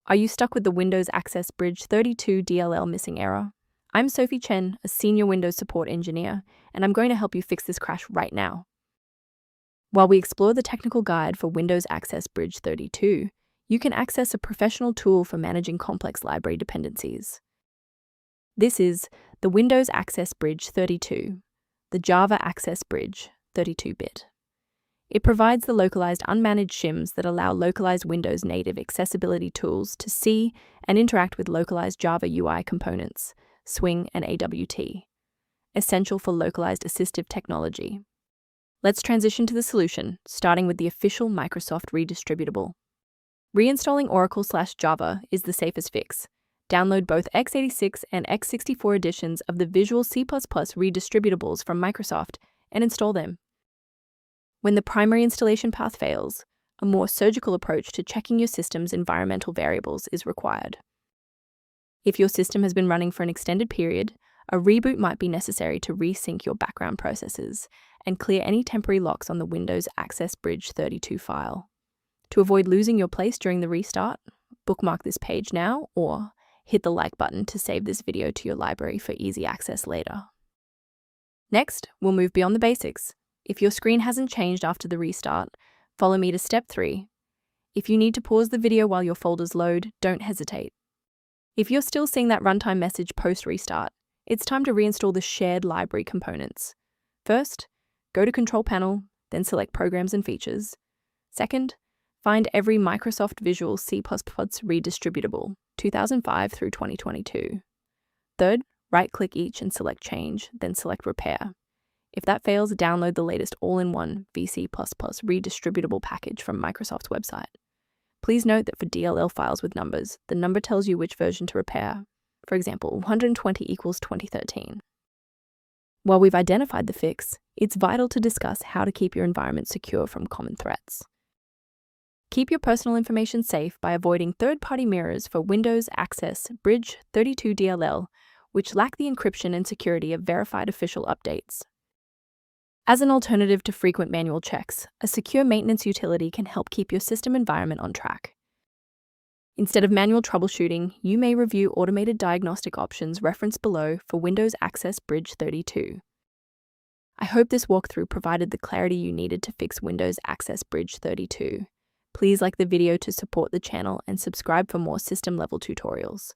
Are you stuck with the Windows Access Bridge 32 DLL missing error? I'm Sophie Chen, a senior Windows support engineer, and I'm going to help you fix this crash right now. While we explore the technical guide for Windows Access Bridge 32, you can access a professional tool for managing complex library dependencies. This is the Windows Access Bridge 32, the Java Access Bridge 32-bit. It provides the localized unmanaged shims that allow localized Windows native accessibility tools to see and interact with localized Java UI components, Swing and AWT, essential for localized assistive technology. Let's transition to the solution, starting with the official Microsoft redistributable. Reinstalling Oracle/Java is the safest fix. Download both x86 and x64 editions of the Visual C++ redistributables from Microsoft and install them. When the primary installation path fails, a more surgical approach to checking your system's environmental variables is required. If your system has been running for an extended period, a reboot might be necessary to resync your background processes and clear any temporary locks on the Windows Access Bridge 32 file. To avoid losing your place during the restart, bookmark this page now or hit the like button to save this video to your library for easy access later. Next, we'll move beyond the basics. If your screen hasn't changed after the restart, follow me to step 3. If you need to pause the video while your folders load, don't hesitate. If you're still seeing that runtime message post-restart, it's time to reinstall the shared library components. First, go to Control Panel, then select Programs and Features. Second, find every Microsoft Visual C++ redistributable, 2005 through 2022. Third, right-click each and select Change, then select Repair. If that fails, download the latest all-in-one VC++ redistributable package from Microsoft's website. Please note that for DLL files with numbers, the number tells you which version to repair. For example, 120 equals 2013. While we've identified the fix, it's vital to discuss how to keep your environment secure from common threats. Keep your personal information safe by avoiding third-party mirrors for Windows Access Bridge 32 DLL, which lack the encryption and security of verified official updates. As an alternative to frequent manual checks, a secure maintenance utility can help keep your system environment on track. Instead of manual troubleshooting, you may review automated diagnostic options referenced below for Windows Access Bridge 32. I hope this walkthrough provided the clarity you needed to fix Windows Access Bridge 32. Please like the video to support the channel and subscribe for more system-level tutorials.